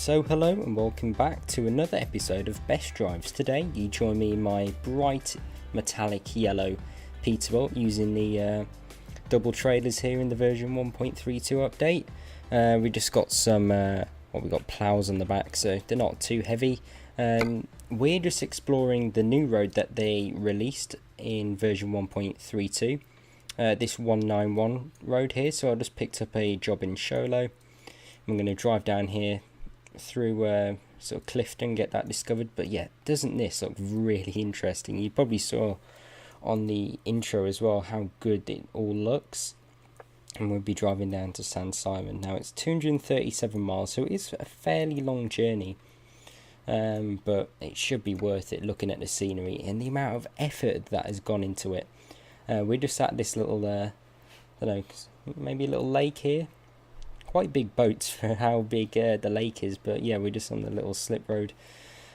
So hello and welcome back to another episode of Best Drives. Today you join me in my bright metallic yellow Peterbilt using the double trailers here in the version 1.32 update. We just got some we got plows on the back, so they're not too heavy. We're just exploring the new road that they released in version 1.32, this 191 road here. So I just picked up a job in Sholo. I'm going to drive down here through sort of Clifton, get that discovered. But yeah, doesn't this look really interesting? You probably saw on the intro as well how good it all looks. And we'll be driving down to San Simon. Now it's 237 miles, so it is a fairly long journey. But it should be worth it looking at the scenery and the amount of effort that has gone into it. We're just at this little, I don't know, maybe a little lake here. Quite big boats for how big the lake is, but yeah, we're just on the little slip road.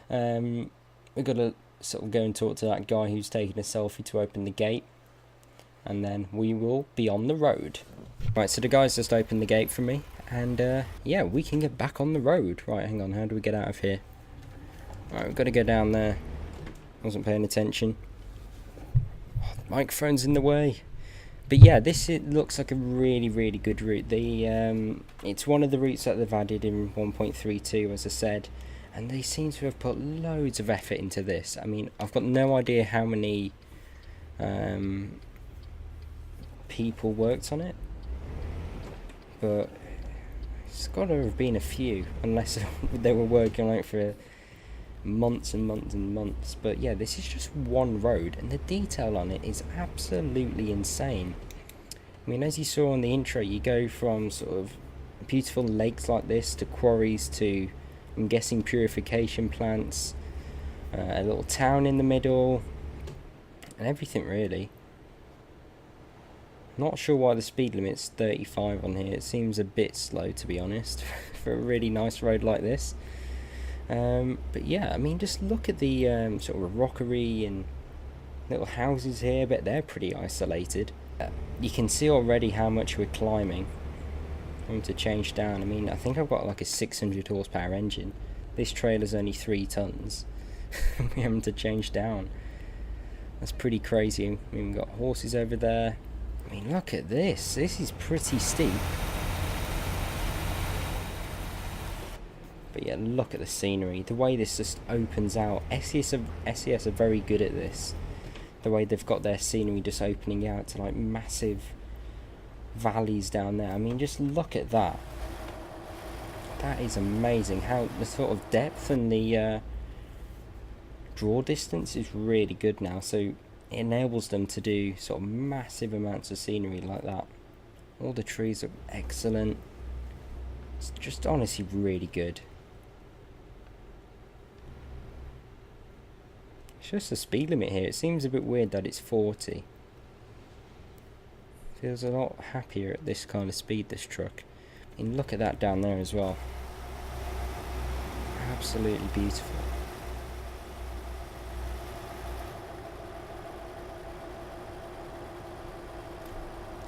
We've got to sort of go and talk to that guy who's taking a selfie to open the gate, and then we will be on the road. Right, so the guy's just opened the gate for me, and yeah, we can get back on the road. Right, hang on, how do we get out of here? Right, we've got to go down there. Wasn't paying attention. Oh, the microphone's in the way. But yeah, it looks like a really good route. It's one of the routes that they've added in 1.32, as I said, and they seem to have put loads of effort into this. I mean, I've got no idea how many people worked on it, but it's got to have been a few, unless they were working on it for months and months and months. But yeah, this is just one road and the detail on it is absolutely insane. I mean, as you saw on the intro, you go from sort of beautiful lakes like this to quarries to, I'm guessing, purification plants, a little town in the middle, and everything really. Not sure why the speed limit's 35 on here. It seems a bit slow, to be honest, for a really nice road like this. But yeah, I mean, just look at the sort of rockery and little houses here, but they're pretty isolated. You can see already how much we're climbing. I'm going to change down. I mean, I think I've got like a 600 horsepower engine. This trailer's only 3 tons. We're having to change down. That's pretty crazy. I mean, we've got horses over there. I mean, look at this. This is pretty steep. But yeah, look at the scenery, the way this just opens out. SES are very good at this. The way they've got their scenery just opening out to like massive valleys down there. I mean, just look at that. That is amazing. How the sort of depth and the draw distance is really good now. So it enables them to do sort of massive amounts of scenery like that. All the trees are excellent. It's just honestly really good. It's just the speed limit here. It seems a bit weird that it's 40. Feels a lot happier at this kind of speed, this truck. I mean, look at that down there as well. Absolutely beautiful.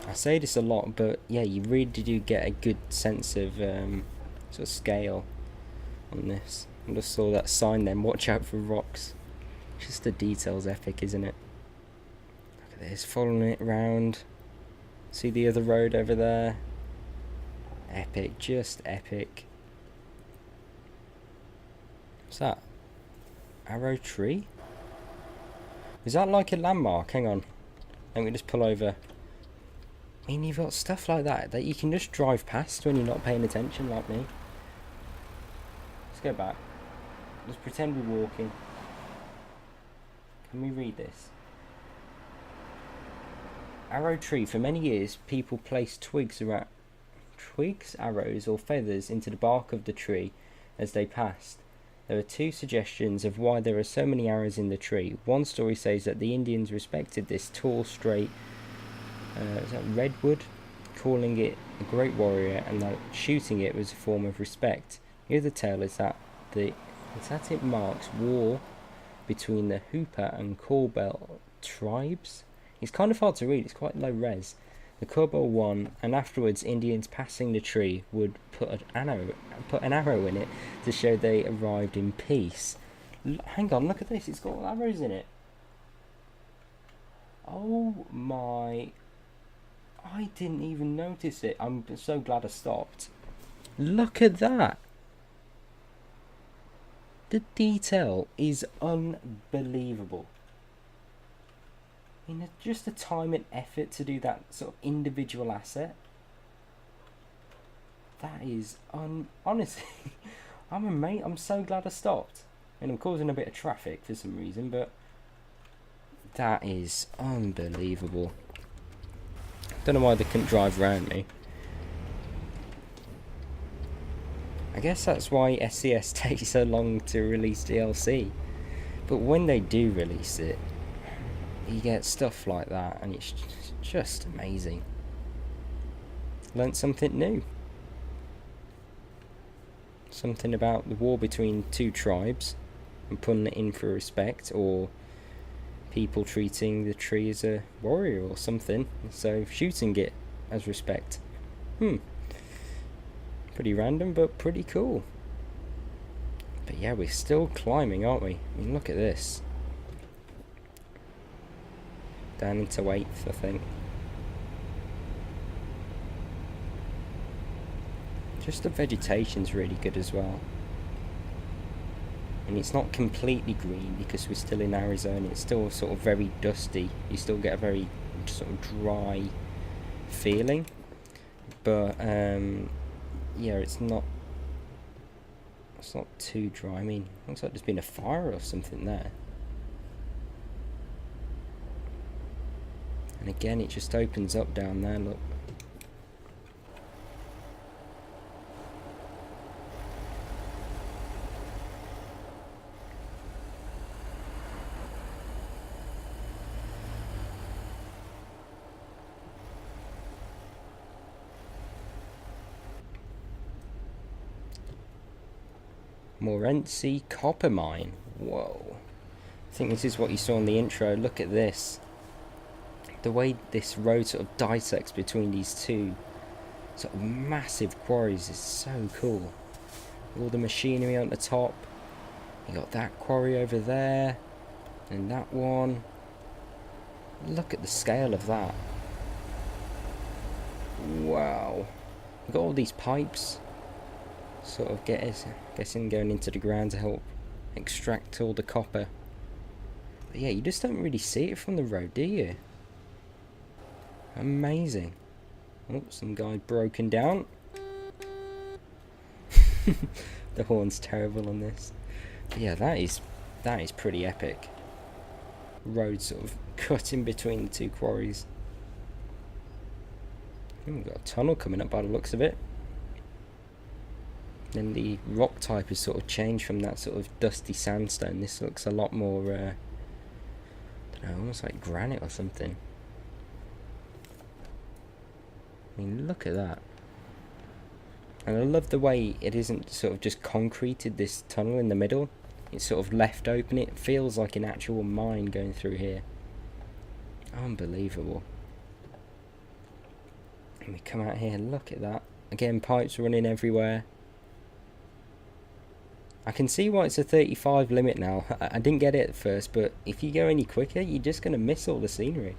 I say this a lot, but yeah, you really do get a good sense of sort of scale on this. I just saw that sign then, watch out for rocks. Just the detail's epic, isn't it? Look at this, following it round. See the other road over there? Epic, just epic. What's that? Arrow tree? Is that like a landmark? Hang on. Let me just pull over. I mean, you've got stuff like that you can just drive past when you're not paying attention like me. Let's go back. Just pretend we're walking. Can we read this? Arrow tree. For many years, people placed twigs, arrows, or feathers into the bark of the tree as they passed. There are 2 suggestions of why there are so many arrows in the tree. One story says that the Indians respected this tall, straight is that redwood, calling it a great warrior, and that shooting it was a form of respect. The other tale is that it marks war between the Hooper and Corbell tribes. It's kind of hard to read, it's quite low res. the cobble one, and afterwards Indians passing the tree would put an arrow in it to show they arrived in peace. Hang on, look at this, it's got arrows in it. Oh my, I didn't even notice it. I'm so glad I stopped. Look at that. The detail is unbelievable. I mean, just the time and effort to do that sort of individual asset. That is honestly, I'm so glad I stopped. And I'm causing a bit of traffic for some reason, but that is unbelievable. Don't know why they couldn't drive around me. I guess that's why SCS takes so long to release DLC. But when they do release it, you get stuff like that, and it's just amazing. Learned something new. Something about the war between two tribes and putting it in for respect, or people treating the tree as a warrior or something, so shooting it as respect. Pretty random, but pretty cool. But yeah, we're still climbing, aren't we? I mean, look at this. Down into 8th, I think. Just the vegetation's really good as well. And it's not completely green because we're still in Arizona. It's still sort of very dusty. You still get a very sort of dry feeling. But yeah, it's not too dry. I mean, looks like there's been a fire or something there. And again, it just opens up down there, look. Morenci copper mine. Whoa. I think this is what you saw in the intro. Look at this. The way this road sort of dissects between these two sort of massive quarries is so cool. All the machinery on the top. You got that quarry over there. And that one. Look at the scale of that. Wow. You got all these pipes. Sort of guessing going into the ground to help extract all the copper. But yeah, you just don't really see it from the road, do you? Amazing. Oh, some guy broken down. The horn's terrible on this. But yeah, that is pretty epic. Road sort of cut in between the two quarries. We've got a tunnel coming up by the looks of it. Then the rock type has sort of changed from that sort of dusty sandstone. This looks a lot more, I don't know, almost like granite or something. I mean, look at that. And I love the way it isn't sort of just concreted, this tunnel in the middle. It's sort of left open. It feels like an actual mine going through here. Unbelievable. And we come out here, look at that. Again, pipes running everywhere. I can see why it's a 35 limit now. I didn't get it at first, but if you go any quicker, you're just going to miss all the scenery.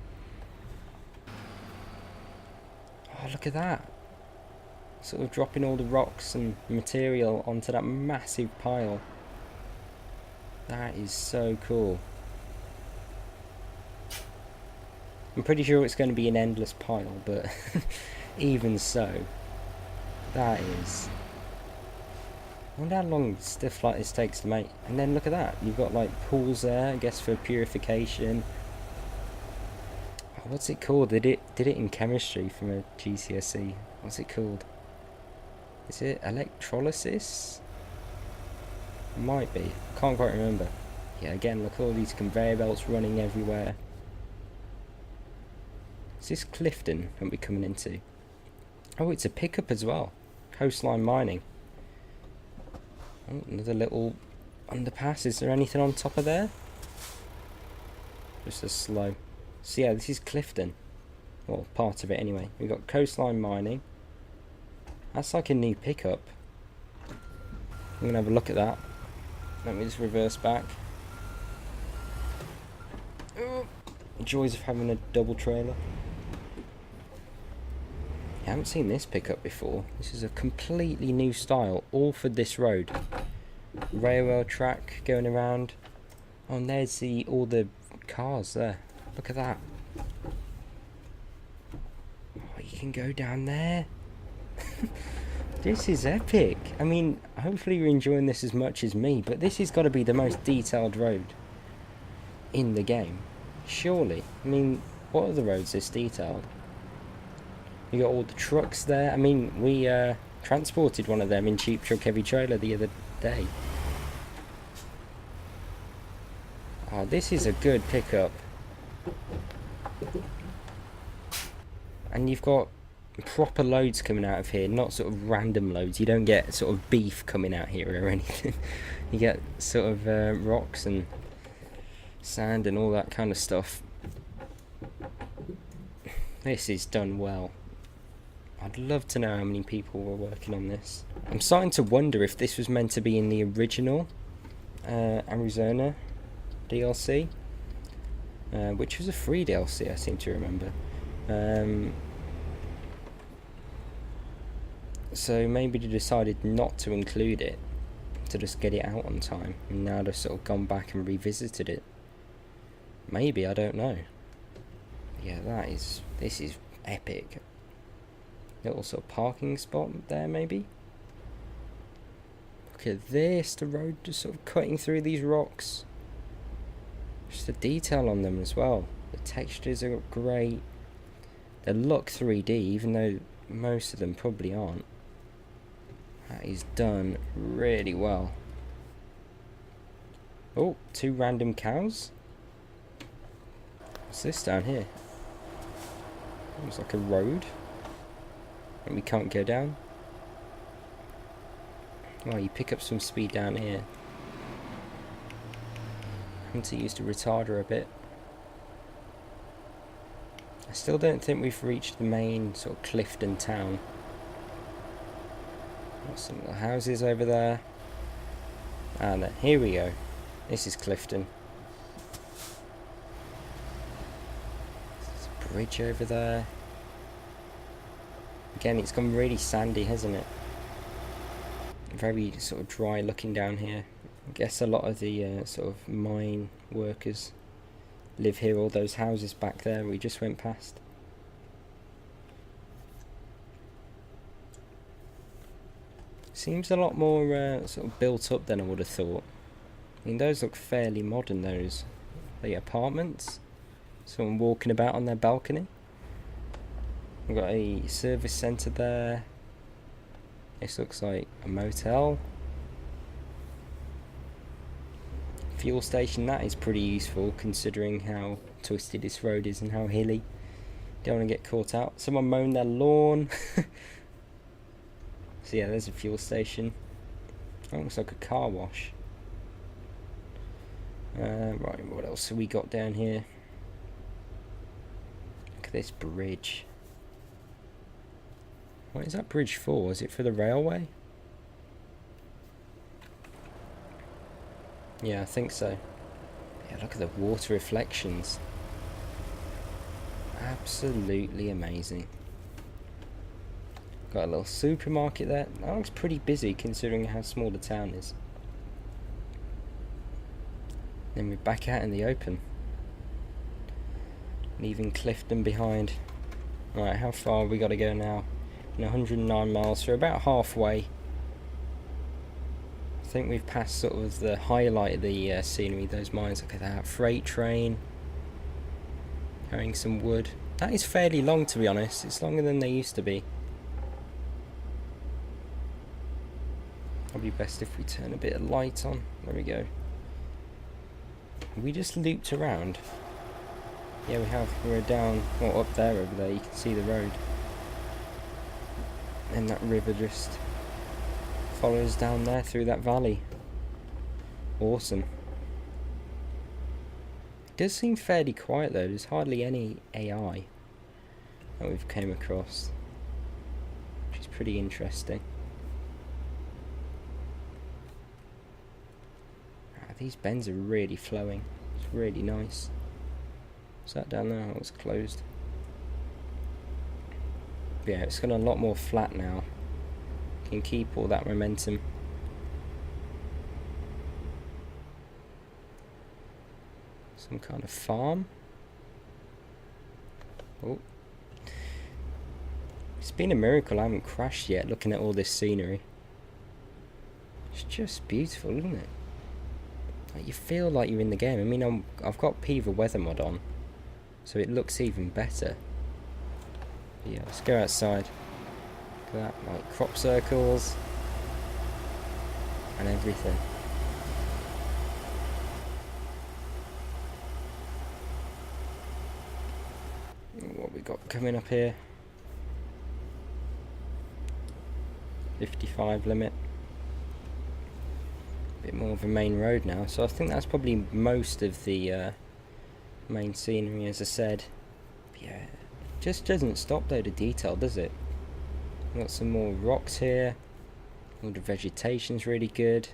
Oh, look at that. Sort of dropping all the rocks and material onto that massive pile. That is so cool. I'm pretty sure it's going to be an endless pile, but even so, that is... I wonder how long stuff like this takes to make. And then look at that, you've got like pools there, I guess for purification. Oh, what's it called? Did it in chemistry from a GCSE. What's it called? Is it electrolysis? It might be. I can't quite remember. Yeah, again, look at all these conveyor belts running everywhere. Is this Clifton that we're coming into? Oh, it's a pickup as well. Coastline mining. Oh, another little underpass. Is there anything on top of there? Just a slow. So yeah, this is Clifton. Well, part of it anyway. We've got coastline mining. That's like a new pickup. I'm going to have a look at that. Let me just reverse back. Oh, joys of having a double trailer. I haven't seen this pickup before. This is a completely new style, all for this road. Railway track going around. Oh, and there's all the cars there. Look at that. Oh, you can go down there. This is epic. I mean, hopefully you're enjoying this as much as me, but this has got to be the most detailed road in the game. Surely. I mean, what are the roads this detailed? You got all the trucks there. I mean, we transported one of them in Cheap Truck Heavy Trailer the other day. Oh, this is a good pickup. And you've got proper loads coming out of here, not sort of random loads. You don't get sort of beef coming out here or anything. You get sort of rocks and sand and all that kind of stuff. This is done well. I'd love to know how many people were working on this. I'm starting to wonder if this was meant to be in the original Arizona DLC, which was a free DLC, I seem to remember. So maybe they decided not to include it, to just get it out on time, and now they've sort of gone back and revisited it. Maybe, I don't know. Yeah, this is epic. Little sort of parking spot there, maybe. Look at this, the road just sort of cutting through these rocks. Just the detail on them as well. The textures are great. They look 3D, even though most of them probably aren't. That is done really well. Oh, 2 random cows. What's this down here? Looks like a road. And we can't go down. Well, you pick up some speed down here. Having to use the retarder a bit. I still don't think we've reached the main sort of Clifton town. Got some little houses over there. And here we go. This is Clifton. There's a bridge over there. Again, it's gone really sandy, hasn't it? Very sort of dry looking down here. I guess a lot of the sort of mine workers live here. All those houses back there we just went past. Seems a lot more sort of built up than I would have thought. I mean, those look fairly modern, those. The apartments. Someone walking about on their balcony. We've got a service centre there. This looks like a motel. Fuel station, that is pretty useful considering how twisted this road is and how hilly. Don't want to get caught out. Someone mowing their lawn. So yeah, there's a fuel station. That looks like a car wash. Right, what else have we got down here? Look at this bridge. What is that bridge for? Is it for the railway? Yeah, I think so. Yeah, look at the water reflections. Absolutely amazing. Got a little supermarket there. That looks pretty busy considering how small the town is. Then we're back out in the open. Leaving Clifton behind. Right, how far have we got to go now? 109 miles, so about halfway. I think we've passed sort of the highlight of the scenery, those mines. Look at that, freight train. Carrying some wood. That is fairly long, to be honest. It's longer than they used to be. Probably best if we turn a bit of light on. There we go. We just looped around. Yeah, we have. We're down, well, up there, over there. You can see the road. And that river just follows down there through that valley. Awesome. It does seem fairly quiet though, there's hardly any AI. that we've came across, which is pretty interesting. These bends are really flowing. It's really nice. Is that down there? Oh, it's closed. But yeah, it's got a lot more flat now. Can keep all that momentum. Some kind of farm. Oh. It's been a miracle I haven't crashed yet looking at all this scenery. It's just beautiful, isn't it? Like, you feel like you're in the game. I mean, I've got Piva weather mod on, so it looks even better. But yeah, let's go outside. Look at that, like crop circles and everything. What we got coming up here? 55 limit. Bit more of a main road now, so I think that's probably most of the main scenery, as I said. But yeah, it just doesn't stop though, the detail, does it? Got some more rocks here. All the vegetation's really good.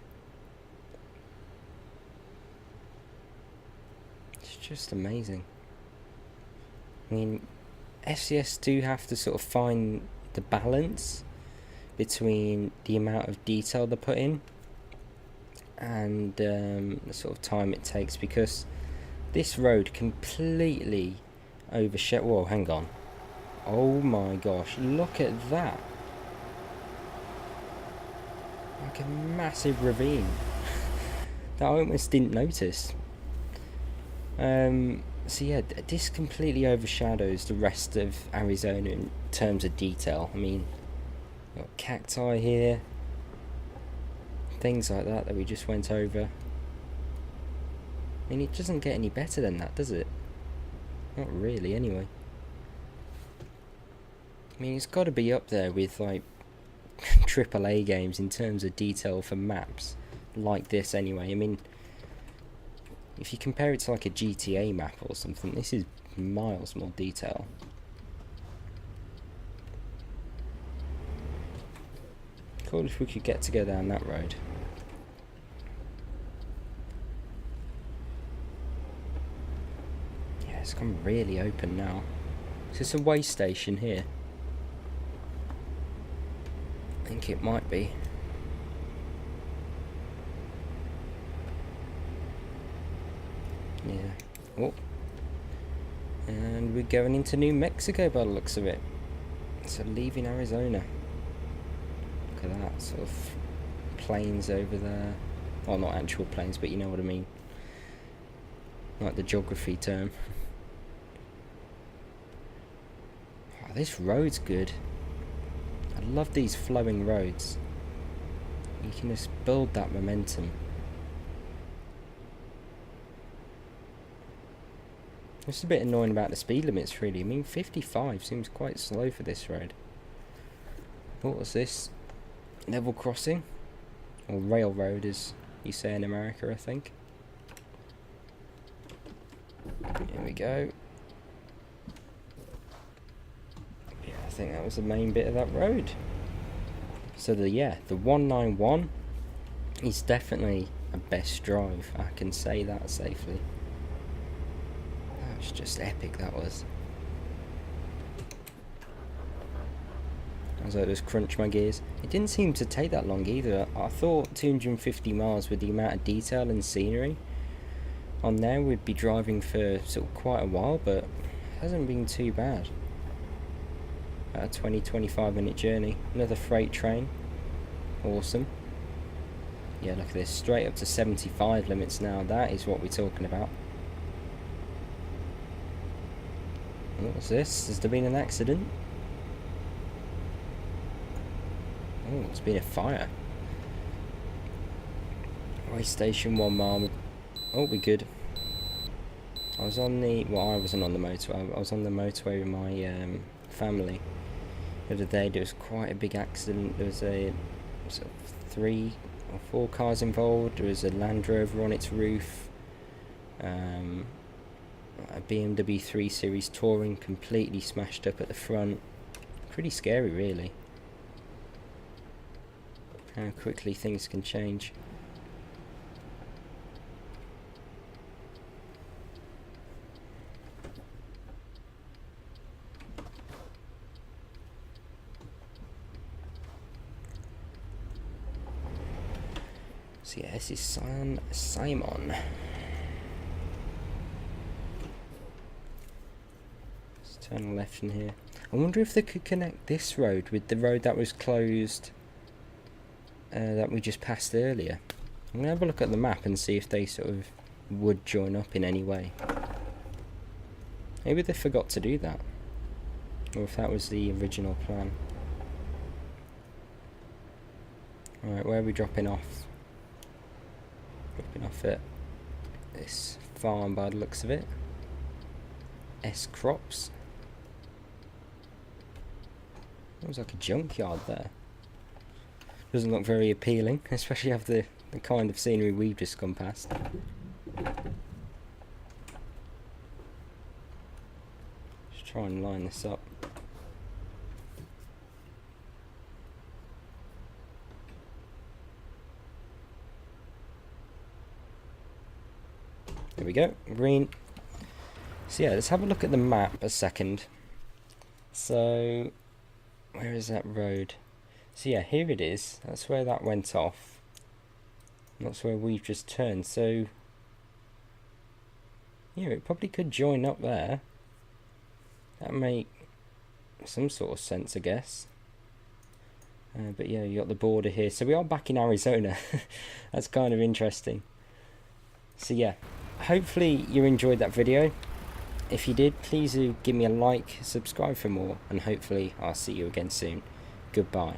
It's just amazing. I mean, SCS do have to sort of find the balance between the amount of detail they put in and the sort of time it takes, because this road completely overshadowed. Whoa, hang on. Oh my gosh, look at that. Like a massive ravine. That I almost didn't notice. So yeah, this completely overshadows the rest of Arizona in terms of detail. I mean, got cacti here, things like that we just went over. I mean, it doesn't get any better than that, does it? Not really, anyway. I mean, it's got to be up there with like AAA games in terms of detail for maps like this anyway. I mean, if you compare it to like a GTA map or something, this is miles more detail. Cool if we could get to go down that road. Yeah, it's gone really open now. Is this a way station here? I think it might be. Yeah. Oh. And we're going into New Mexico by the looks of it. So leaving Arizona. Look at that, sort of plains over there. Well, not actual plains, but you know what I mean. Like the geography term. Oh, this road's good. I love these flowing roads. You can just build that momentum. It's a bit annoying about the speed limits, really. I mean, 55 seems quite slow for this road. What was this? Level crossing? Or railroad, as you say in America, I think. Here we go. Yeah, I think that was the main bit of that road. So the 191 is definitely a best drive. I can say that safely. That was just epic, that was. As I just crunch my gears. It didn't seem to take that long either. I thought 250 miles with the amount of detail and scenery on there we'd be driving for sort of quite a while, but it hasn't been too bad. About a 20-25 minute journey. Another freight train. Awesome. Yeah, look at this. Straight up to 75 limits now. That is what we're talking about. What's this? Has there been an accident? Oh, it's been a fire. Way station 1 mile. Oh, we're good. I was on the... Well, I wasn't on the motorway. I was on the motorway with my family. The other day there was quite a big accident. There was a sort of 3 or 4 cars involved. There was a Land Rover on its roof. A BMW 3 Series Touring completely smashed up at the front. Pretty scary, really. How quickly things can change. So yeah, this is Simon. Let's turn left in here. I wonder if they could connect this road with the road that was closed that we just passed earlier. I'm going to have a look at the map and see if they sort of would join up in any way. Maybe they forgot to do that, or if that was the original plan. Alright, where are we dropping off? Dropping off at this farm by the looks of it. S Crops. Looks like a junkyard there. Doesn't look very appealing, especially after the kind of scenery we've just gone past. Just try and line this up. There we go, green. So yeah, let's have a look at the map a second. So, where is that road? So yeah, here it is. That's where that went off. That's where we've just turned. So, yeah, it probably could join up there. That make some sort of sense, I guess. But yeah, you got the border here. So we are back in Arizona. That's kind of interesting. So yeah. Hopefully you enjoyed that video. If you did, please do give me a like, subscribe for more, and hopefully I'll see you again soon. Goodbye.